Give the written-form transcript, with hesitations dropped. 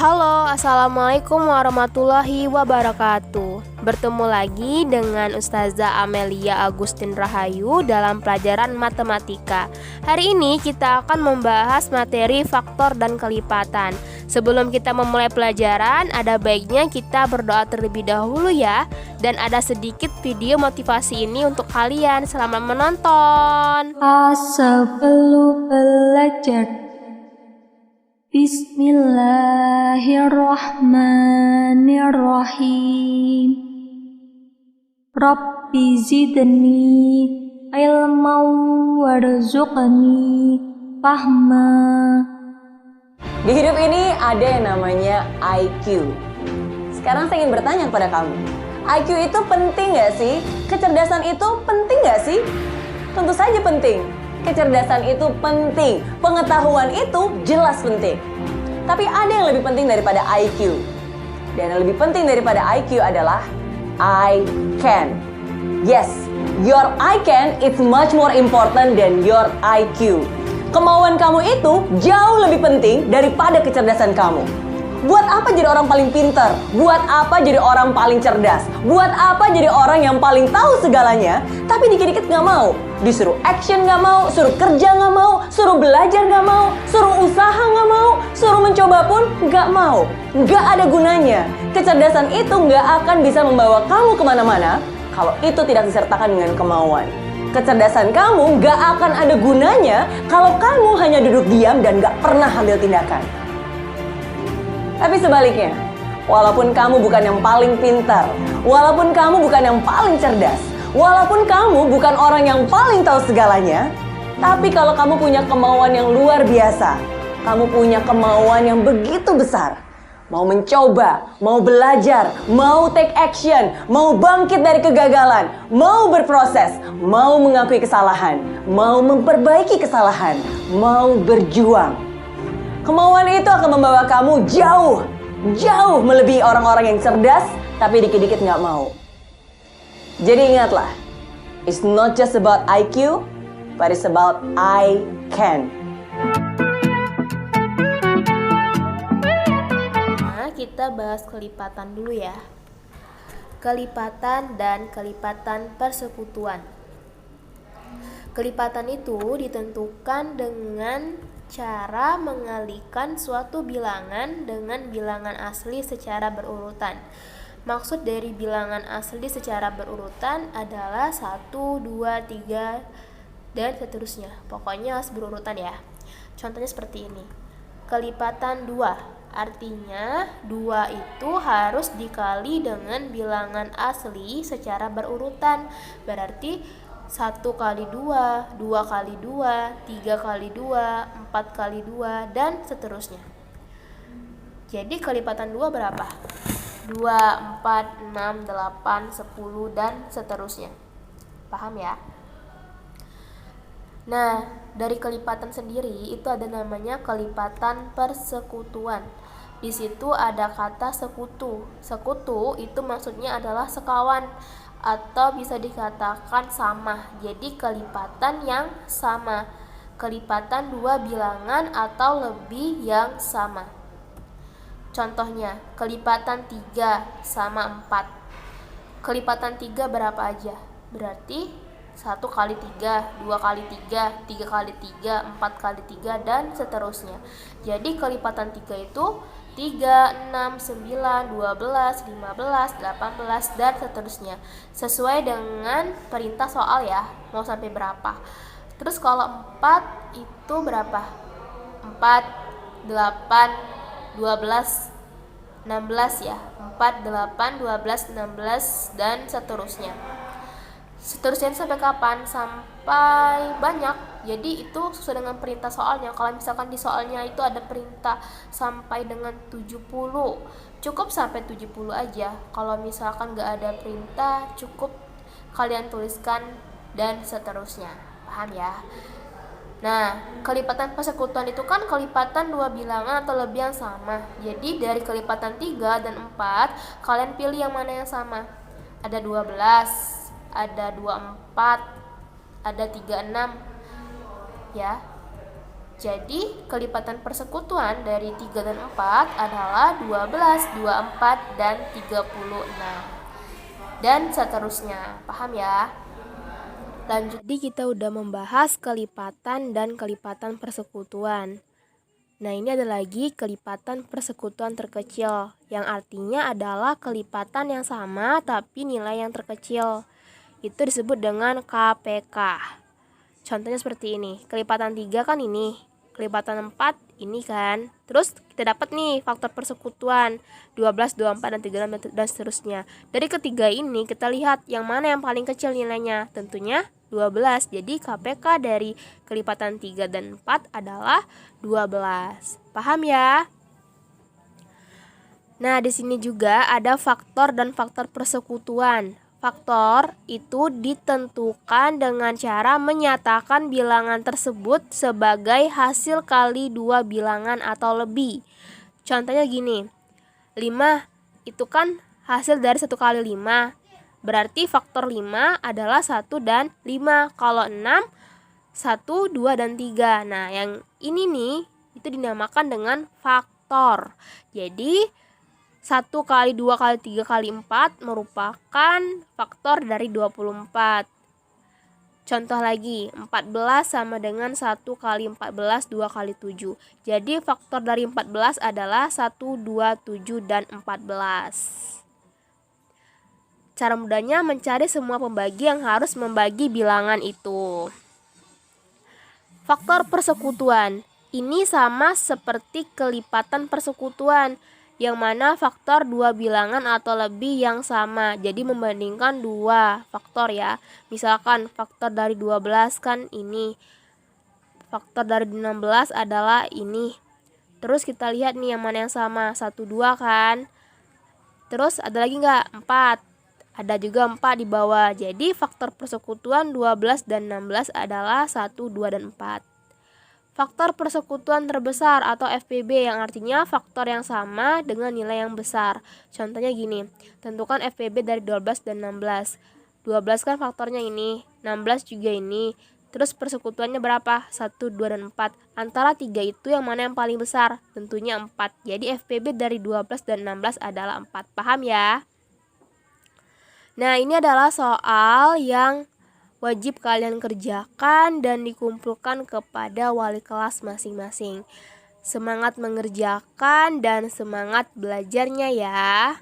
Halo, assalamualaikum warahmatullahi wabarakatuh. Bertemu lagi dengan Ustazah Amelia Agustin Rahayu dalam pelajaran matematika. Hari ini kita akan membahas materi faktor dan kelipatan. Sebelum kita memulai pelajaran, ada baiknya kita berdoa terlebih dahulu ya. Dan ada sedikit video motivasi ini untuk kalian. Selamat menonton. Sebelum belajar, Bismillahirrahmanirrahim. Rabbi zidni ilman warzuqni fahma. Di hidup ini ada yang namanya IQ. Sekarang saya ingin bertanya kepada kamu, IQ itu penting nggak sih? Kecerdasan itu penting nggak sih? Tentu saja penting. Kecerdasan itu penting. Pengetahuan itu jelas penting. Tapi ada yang lebih penting daripada IQ. Dan yang lebih penting daripada IQ adalah I can. Yes, your I can is much more important than your IQ. Kemauan kamu itu jauh lebih penting daripada kecerdasan kamu. Buat apa jadi orang paling pintar? Buat apa jadi orang paling cerdas? Buat apa jadi orang yang paling tahu segalanya, tapi dikit-dikit nggak mau? Disuruh action nggak mau, suruh kerja nggak mau, suruh belajar nggak mau, suruh usaha nggak mau, suruh mencoba pun nggak mau. Nggak ada gunanya. Kecerdasan itu nggak akan bisa membawa kamu kemana-mana kalau itu tidak disertakan dengan kemauan. Kecerdasan kamu nggak akan ada gunanya kalau kamu hanya duduk diam dan nggak pernah ambil tindakan. Tapi sebaliknya, walaupun kamu bukan yang paling pintar, walaupun kamu bukan yang paling cerdas, walaupun kamu bukan orang yang paling tahu segalanya, tapi kalau kamu punya kemauan yang luar biasa, kamu punya kemauan yang begitu besar, mau mencoba, mau belajar, mau take action, mau bangkit dari kegagalan, mau berproses, mau mengakui kesalahan, mau memperbaiki kesalahan, mau berjuang. Kemauan itu akan membawa kamu jauh melebihi orang-orang yang cerdas, tapi dikit-dikit nggak mau. Jadi ingatlah, it's not just about IQ, but it's about I can. Nah, kita bahas kelipatan dulu ya. Kelipatan dan kelipatan persekutuan. Kelipatan itu ditentukan dengan cara mengalihkan suatu bilangan dengan bilangan asli secara berurutan. Maksud dari bilangan asli secara berurutan adalah 1, 2, 3, dan seterusnya. Pokoknya harus berurutan ya. Contohnya seperti ini. Kelipatan 2, artinya 2 itu harus dikali dengan bilangan asli secara berurutan. Berarti 1 kali 2, 2 kali 2, 3 kali 2, 4 kali 2, dan seterusnya. Jadi kelipatan 2 berapa? 2, 4, 6, 8, 10, dan seterusnya. Paham ya? Nah, dari kelipatan sendiri itu ada namanya kelipatan persekutuan. Di situ ada kata sekutu. Sekutu itu maksudnya adalah sekawan atau bisa dikatakan sama. Jadi kelipatan yang sama. Kelipatan 2 bilangan atau lebih yang sama. Contohnya, kelipatan 3 sama 4. Kelipatan 3 berapa aja? Berarti 1 kali 3, 2 kali 3, 3 kali 3, 4 kali 3, dan seterusnya. Jadi kelipatan 3 itu 3, 6, 9, 12, 15, 18, dan seterusnya. Sesuai dengan perintah soal ya, mau sampai berapa. Terus kalau 4 itu berapa? 4, 8, 12, 16 ya. 4, 8, 12, 16, dan seterusnya. Seterusnya sampai kapan? Sampai banyak. Jadi itu sesuai dengan perintah soalnya. Kalau misalkan di soalnya itu ada perintah sampai dengan 70, cukup sampai 70 aja. Kalau misalkan gak ada perintah, cukup kalian tuliskan dan seterusnya. Paham ya? Nah, kelipatan persekutuan itu kan kelipatan 2 bilangan atau lebih yang sama. Jadi dari kelipatan 3 dan 4, kalian pilih yang mana yang sama. Ada 12, ada 24, ada 36 ya. Jadi, kelipatan persekutuan dari 3 dan 4 adalah 12, 24, dan 36. Dan seterusnya. Paham ya? Lanjut. Jadi kita udah membahas kelipatan dan kelipatan persekutuan. Nah, ini ada lagi kelipatan persekutuan terkecil, yang artinya adalah kelipatan yang sama tapi nilai yang terkecil. Itu disebut dengan KPK. Contohnya seperti ini. Kelipatan 3 kan ini, kelipatan 4 ini kan. Terus kita dapat nih faktor persekutuan 12, 24, dan 36 dan seterusnya. Dari ketiga ini kita lihat yang mana yang paling kecil nilainya. Tentunya 12. Jadi KPK dari kelipatan 3 dan 4 adalah 12. Paham ya? Nah, di sini juga ada faktor dan faktor persekutuan. Faktor itu ditentukan dengan cara menyatakan bilangan tersebut sebagai hasil kali 2 bilangan atau lebih. Contohnya gini, 5 itu kan hasil dari 1 kali 5. Berarti faktor 5 adalah 1 dan 5. Kalau 6, 1, 2, dan 3. Nah, yang ini nih, itu dinamakan dengan faktor. Jadi, 1 kali 2 kali 3 kali 4 merupakan faktor dari 24. Contoh lagi, 14 sama dengan 1 kali 14, 2 kali 7. Jadi, faktor dari 14 adalah 1, 2, 7, dan 14. Cara mudahnya mencari semua pembagi yang harus membagi bilangan itu. Faktor persekutuan. Ini sama seperti kelipatan persekutuan, yang mana faktor 2 bilangan atau lebih yang sama. Jadi membandingkan 2 faktor ya. Misalkan faktor dari 12 kan ini. Faktor dari 16 adalah ini. Terus kita lihat nih yang mana yang sama. 1, 2 kan. Terus ada lagi nggak? 4. Ada juga 4 di bawah. Jadi faktor persekutuan 12 dan 16 adalah 1, 2, dan 4. Faktor persekutuan terbesar atau FPB yang artinya faktor yang sama dengan nilai yang besar. Contohnya gini, tentukan FPB dari 12 dan 16. 12 kan faktornya ini, 16 juga ini. Terus persekutuannya berapa? 1, 2, dan 4. Antara 3 itu yang mana yang paling besar? Tentunya 4. Jadi FPB dari 12 dan 16 adalah 4. Paham ya? Nah, ini adalah soal yang wajib kalian kerjakan dan dikumpulkan kepada wali kelas masing-masing. Semangat mengerjakan dan semangat belajarnya ya.